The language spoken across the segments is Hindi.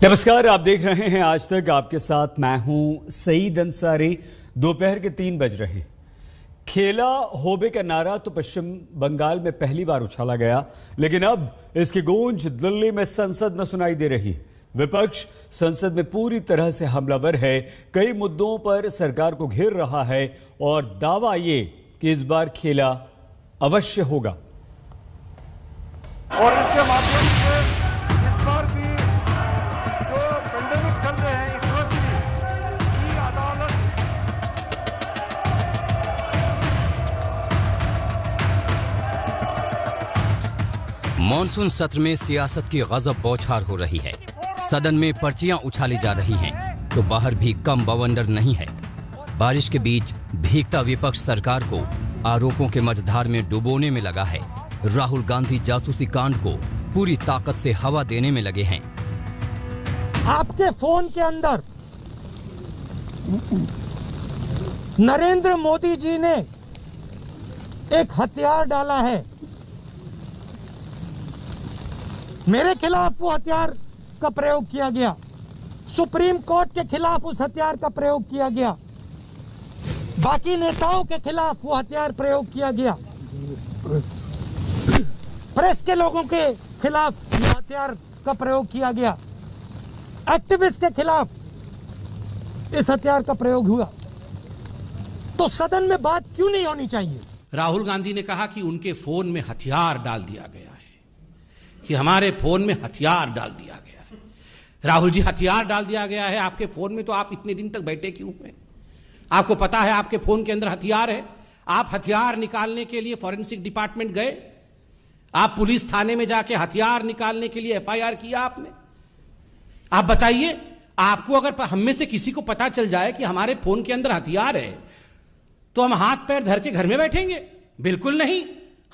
नमस्कार, आप देख रहे हैं आज तक। आपके साथ मैं हूं सईद अंसारी। दोपहर के 3 बज रहे हैं। खेला होबे का नारा तो पश्चिम बंगाल में पहली बार उछाला गया, लेकिन अब इसकी गूंज दिल्ली में संसद में सुनाई दे रही है। विपक्ष संसद में पूरी तरह से हमलावर है, कई मुद्दों पर सरकार को घेर रहा है और दावा ये कि इस बार खेला अवश्य होगा। और इसके माध्यम से इस बार भी जो पेंडेमिक चल रहे हैं इस वक्त की अदालत मॉनसून सत्र में सियासत की गजब बौछार हो रही है। सदन में पर्चियां उछाली जा रही हैं तो बाहर भी कम बवंडर नहीं है। बारिश के बीच भीगता विपक्ष सरकार को आरोपों के मझधार में डुबोने में लगा है। राहुल गांधी जासूसी कांड को पूरी ताकत से हवा देने में लगे हैं। आपके फोन के अंदर नरेंद्र मोदी जी ने एक हथियार डाला है। मेरे खिलाफ वो हथियार का प्रयोग किया गया, सुप्रीम कोर्ट के खिलाफ उस हथियार का प्रयोग किया गया, बाकी नेताओं के खिलाफ वो हथियार प्रयोग किया गया, प्रेस के लोगों के खिलाफ ये हथियार का प्रयोग किया गया, एक्टिविस्ट के खिलाफ इस हथियार का प्रयोग हुआ। तो सदन में बात क्यों नहीं होनी चाहिए? राहुल गांधी ने कहा कि उनके फोन में हथियार डाल दिया गया है, कि हमारे फोन में हथियार डाल दिया गया है। राहुल जी, हथियार डाल दिया गया है आपके फोन में, तो आप इतने दिन तक बैठे क्यों हैं? आपको पता है आपके फोन के अंदर हथियार है। आप हथियार निकालने के लिए फॉरेंसिक डिपार्टमेंट गए? आप पुलिस थाने में जाके हथियार निकालने के लिए एफआईआर किया आपने? आप बताइए, आपको अगर हम में से किसी को पता चल जाए कि हमारे फोन के अंदर हथियार है तो हम हाथ पैर धर के घर में बैठेंगे? बिल्कुल नहीं।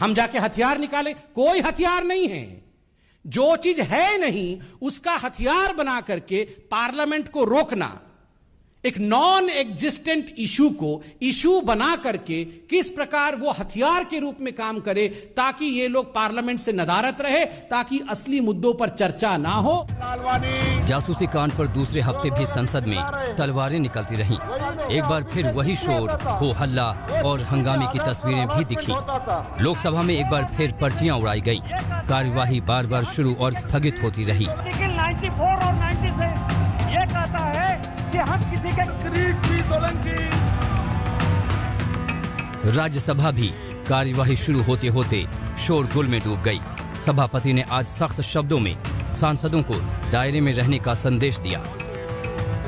हम जाके हथियार निकालें? कोई हथियार नहीं है। जो चीज है नहीं उसका हथियार बना करके पार्लियामेंट को रोकना, एक नॉन एग्जिस्टेंट इशू को इशू बना करके किस प्रकार वो हथियार के रूप में काम करे ताकि ये लोग पार्लियामेंट से नदारत रहे, ताकि असली मुद्दों पर चर्चा ना हो। जासूसी कांड पर दूसरे हफ्ते भी संसद में तलवारें निकलती रहीं। एक बार फिर वही शोर, हो हल्ला और हंगामे की तस्वीरें भी दिखी। लोकसभा में एक बार फिर पर्चियां उड़ाई गई। कार्यवाही बार बार शुरू और स्थगित होती रही। 94 और 90 से ये कहता है कि हम किसी के राज्यसभा भी कार्यवाही शुरू होते होते शोरगुल में डूब गई। सभापति ने आज सख्त शब्दों में सांसदों को दायरे में रहने का संदेश दिया।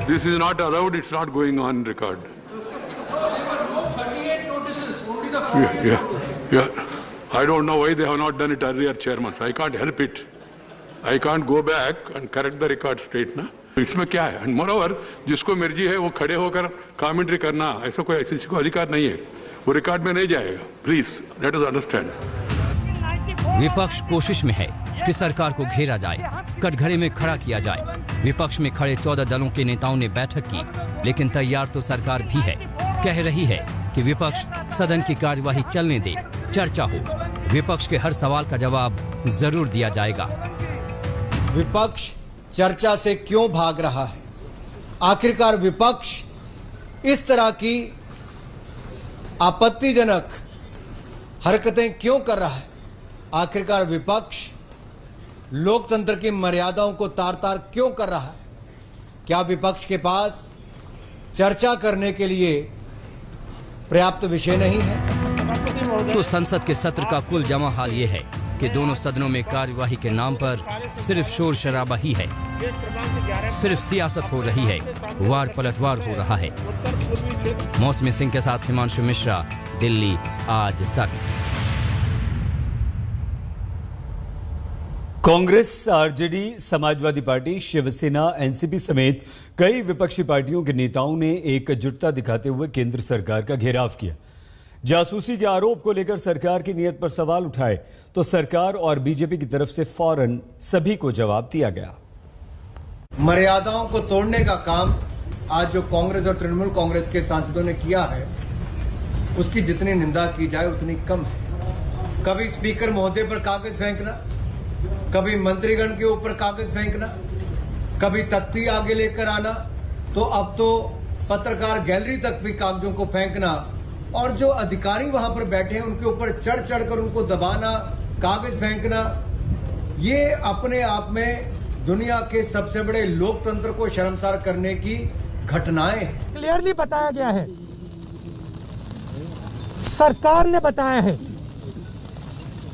This is not allowed. It's not going on record. Yeah. I don't know why they have not done it earlier, Chairman. I can't help it. I can't go back and correct the record straight, ना? इसमें क्या है? And moreover, जिसको मर्जी है वो खड़े होकर कमेंट्री करना, ऐसा कोई किसी को अधिकार नहीं है। वो रिकॉर्ड में नहीं जाएगा। Please let us understand. विपक्ष कोशिश में है कि सरकार को घेरा जाए, कटघरे में खड़ा किया जाए। विपक्ष में खड़े 14 दलों के नेताओं ने बैठक की, लेकिन तैयार तो सरकार भी है। कह रही है कि विपक्ष सदन की कार्यवाही चलने दे, चर्चा हो। विपक्ष के हर सवाल का जवाब जरूर दिया जाएगा। विपक्ष चर्चा से क्यों भाग रहा है? आखिरकार विपक्ष इस तरह की आपत्तिजनक हरकतें क्यों कर रहा है? आखिरकार विपक्ष लोकतंत्र की मर्यादाओं को तार-तार क्यों कर रहा है? क्या विपक्ष के पास चर्चा करने के लिए पर्याप्त विषय नहीं है? तो संसद के सत्र का कुल जमा हाल ये है कि दोनों सदनों में कार्यवाही के नाम पर सिर्फ शोर शराबा ही है, सिर्फ सियासत हो रही है, वार पलटवार हो रहा है। मौसमी सिंह के साथ Himanshu Mishra, Delhi Aaj Tak. Congress, RJD, Samajwadi Party, Shivsena, NCP समेत कई विपक्षी पार्टियों के नेताओं ने एकजुटता दिखाते हुए केंद्र सरकार का घेराव किया। जासूसी के आरोप को लेकर सरकार की नीयत पर सवाल उठाए तो सरकार और बीजेपी की तरफ से फौरन सभी को जवाब दिया गया। मर्यादाओं को तोड़ने का काम आज जो कांग्रेस और तृणमूल कांग्रेस के सांसदों ने किया है, उसकी जितनी निंदा की जाए उतनी कम है। कभी स्पीकर महोदय पर कागज फेंकना, कभी मंत्रीगण के ऊपर कागज फेंकना, कभी तख्ती आगे लेकर आना, तो अब तो पत्रकार गैलरी तक भी कागजों को फेंकना, और जो अधिकारी वहां पर बैठे हैं उनके ऊपर चढ़ चढ़कर उनको दबाना, कागज फेंकना, ये अपने आप में दुनिया के सबसे बड़े लोकतंत्र को शर्मसार करने की घटनाएं हैं। क्लियरली बताया गया है, सरकार ने बताया है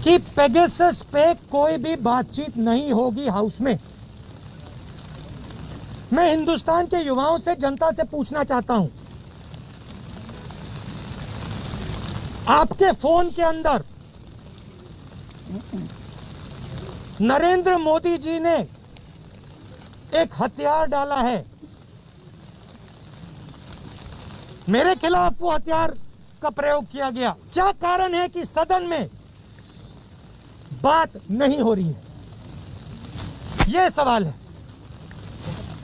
कि पेगासस पे कोई भी बातचीत नहीं होगी हाउस में। मैं हिंदुस्तान के युवाओं से, जनता से पूछना चाहता हूं, आपके फोन के अंदर नरेंद्र मोदी जी ने एक हथियार डाला है, मेरे खिलाफ वो हथियार का प्रयोग किया गया। क्या कारण है कि सदन में बात नहीं हो रही है? यह सवाल है।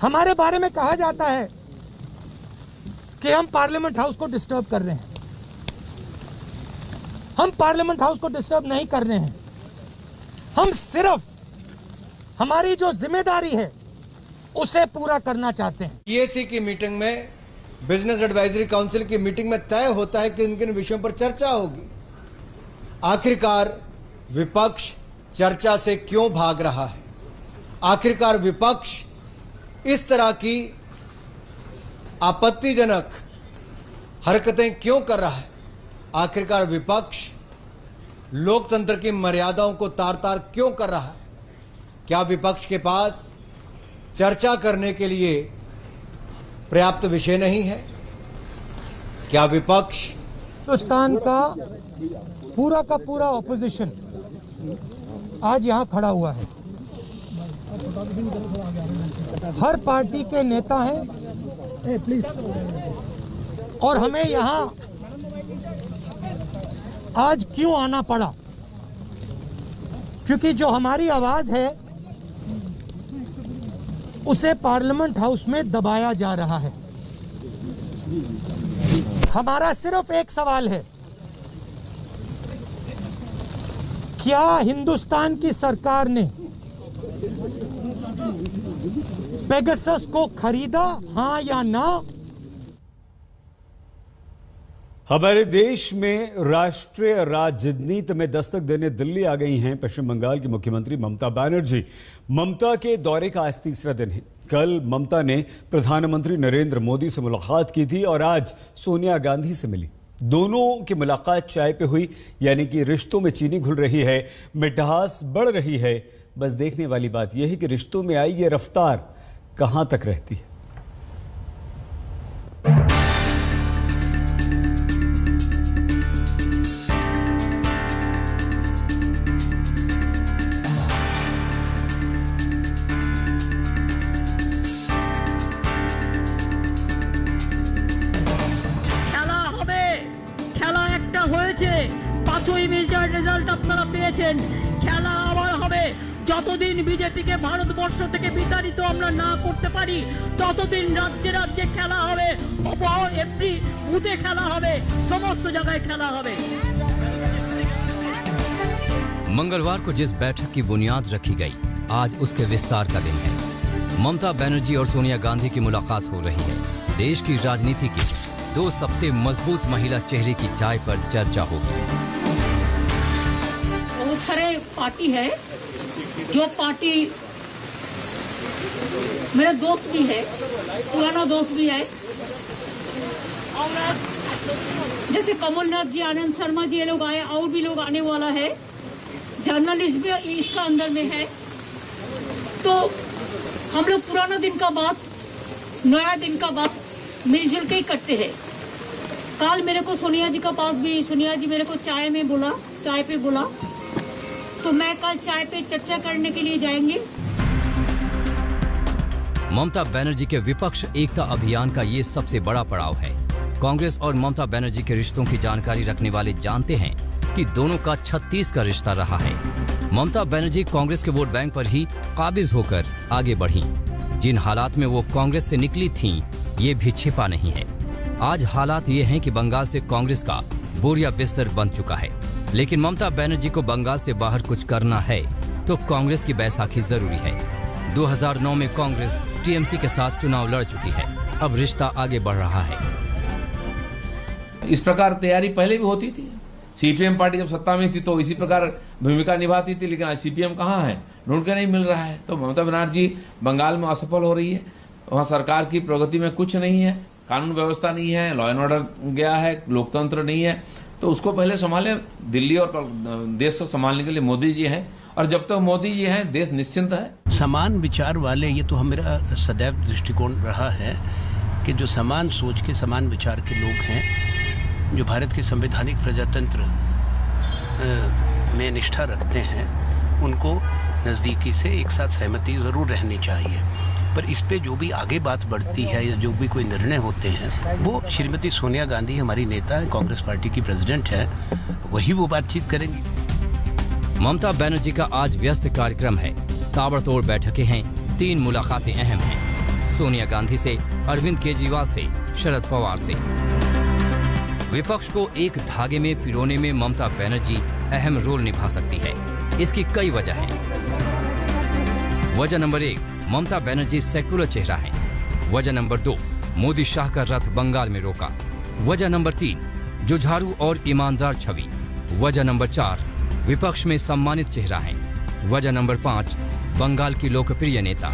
हमारे बारे में कहा जाता है कि हम पार्लियामेंट हाउस को डिस्टर्ब कर रहे हैं। हम पार्लियामेंट हाउस को डिस्टर्ब नहीं कर रहे हैं। हम सिर्फ हमारी जो जिम्मेदारी है उसे पूरा करना चाहते हैं। पीएसी की मीटिंग में, बिजनेस एडवाइजरी काउंसिल की मीटिंग में तय होता है कि किन किन विषयों पर चर्चा होगी। आखिरकार विपक्ष चर्चा से क्यों भाग रहा है? आखिरकार विपक्ष इस तरह की आपत्तिजनक हरकतें क्यों कर रहा है? आखिरकार विपक्ष लोकतंत्र की मर्यादाओं को तार तार क्यों कर रहा है? क्या विपक्ष के पास चर्चा करने के लिए पर्याप्त विषय नहीं है? क्या विपक्ष, हिंदुस्तान का पूरा ऑपोजिशन आज यहां खड़ा हुआ है, हर पार्टी के नेता हैं, प्लीज, और हमें यहां आज क्यों आना पड़ा? क्योंकि जो हमारी आवाज है उसे पार्लियामेंट हाउस में दबाया जा रहा है। हमारा सिर्फ एक सवाल है, क्या हिंदुस्तान की सरकार ने पेगासस को खरीदा, हां या ना? हमारे देश में राष्ट्रीय राजनीति में दस्तक देने दिल्ली आ गई हैं पश्चिम बंगाल की मुख्यमंत्री ममता बनर्जी। ममता के दौरे का आज तीसरा दिन है। कल ममता ने प्रधानमंत्री नरेंद्र मोदी से मुलाकात की थी और आज सोनिया गांधी से मिली। दोनों की मुलाकात चाय पे हुई, यानी कि रिश्तों में चीनी घुल रही है, मिठास बढ़ रही है। बस देखने वाली बात यह है कि रिश्तों में आई ये रफ्तार कहां तक रहती है। রেজাল্ট আপনারা পেয়েছেন, খেলা আবার হবে। যতদিন বিজেপিকে ভারতবর্ষ থেকে বিতাড়িত আমরা না করতে পারি ততদিন রাজ্যে রাজ্যে খেলা হবে, এভরি বুথে খেলা হবে, সমস্ত জায়গায় খেলা হবে। मंगलवार को जिस बैठक की बुनियाद रखी गई, आज उसके विस्तार का दिन है। ममता बनर्जी और सोनिया गांधी की मुलाकात हो रही है। देश की राजनीति की दो सबसे मजबूत महिला चेहरे की चाय पर चर्चा होगी। बहुत सारे पार्टी है, जो पार्टी मेरा दोस्त भी है, पुराना दोस्त भी है, और जैसे कमलनाथ जी, आनंद शर्मा जी, ये लोग आए, और भी लोग आने वाला है, जर्नलिस्ट भी इसका अंदर में है। तो हम लोग पुराना दिन का बात, नया दिन का बात मिलजुल के ही करते हैं। कल मेरे को सोनिया जी का पास भी, सोनिया जी मेरे को चाय पे बोला, तो मैं कल चाय पे चर्चा करने के लिए जाएंगे। ममता बनर्जी के विपक्ष एकता अभियान का ये सबसे बड़ा पड़ाव है। कांग्रेस और ममता बनर्जी के रिश्तों की जानकारी रखने वाले जानते हैं कि दोनों का 36 का रिश्ता रहा है। ममता बनर्जी कांग्रेस के वोट बैंक पर ही काबिज होकर आगे बढ़ी। जिन हालात में वो कांग्रेस से निकली थीं, ये भी छिपा नहीं है। आज हालात ये हैं कि बंगाल से कांग्रेस का बोरिया बिस्तर बन चुका है। लेकिन ममता बनर्जी को बंगाल से बाहर कुछ करना है तो कांग्रेस की बैसाखी जरूरी है। 2009 में कांग्रेस टीएमसी के साथ चुनाव लड़ चुकी है। अब रिश्ता आगे बढ़ रहा है। इस प्रकार तैयारी पहले भी होती थी। सीपीएम पार्टी जब सत्ता में थी तो इसी प्रकार भूमिका निभाती थी, लेकिन आज सीपीएम कहाँ है, ढूंढ के नहीं मिल रहा है। तो ममता बनर्जी बंगाल में असफल हो रही है, वहाँ सरकार की प्रगति में कुछ नहीं है, कानून व्यवस्था नहीं है, लॉ एंड ऑर्डर गया है, लोकतंत्र नहीं है। तो उसको पहले संभाले, दिल्ली और देश को संभालने के लिए मोदी जी हैं, और जब तक मोदी जी हैं देश निश्चिंत है। समान विचार वाले, ये तो हम मेरा सदैव दृष्टिकोण रहा है कि जो समान सोच के समान विचार के लोग हैं, जो भारत के संवैधानिक प्रजातंत्र में निष्ठा रखते हैं, उनको नज़दीकी से एक साथ सहमति ज़रूर रहनी चाहिए। पर इस पे जो भी आगे बात बढ़ती है या जो भी कोई निर्णय होते हैं, वो श्रीमती सोनिया गांधी हमारी नेता है, कांग्रेस पार्टी की प्रेसिडेंट है, वही वो बातचीत करेंगी। ममता बनर्जी का आज व्यस्त कार्यक्रम है। ताबड़तोड़ बैठकें हैं, 3 मुलाकातें अहम हैं। सोनिया गांधी से, अरविंद केजरीवाल से, शरद पवार से। विपक्ष को एक धागे में पिरोने में ममता बनर्जी अहम रोल निभा सकती है। इसकी कई वजह हैं। वजह नंबर 1, ममता बनर्जी सेकुलर चेहरा है। वजह नंबर 2, मोदी शाह का रथ बंगाल में रोका। वजह नंबर 3, जुझारू और ईमानदार छवि। वजह नंबर 4, विपक्ष में सम्मानित चेहरा है। वजह नंबर 5, बंगाल की लोकप्रिय नेता।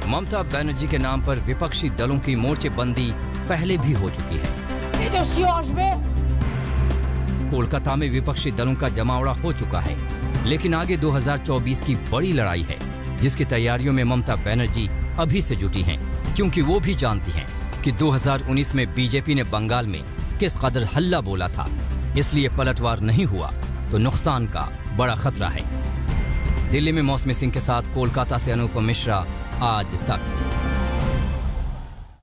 ममता बनर्जी के नाम पर विपक्षी दलों की मोर्चेबंदी पहले भी हो चुकी है। कोलकाता में विपक्षी दलों का जमावड़ा हो चुका है, लेकिन आगे 2024 की बड़ी लड़ाई है, जिसकी तैयारियों में ममता बनर्जी अभी से जुटी हैं, क्योंकि वो भी जानती हैं कि 2019 में बीजेपी ने बंगाल में किस कदर हल्ला बोला था। इसलिए पलटवार नहीं हुआ तो नुकसान का बड़ा खतरा है। दिल्ली में मौसमी सिंह के साथ कोलकाता से अनुपम मिश्रा, आज तक।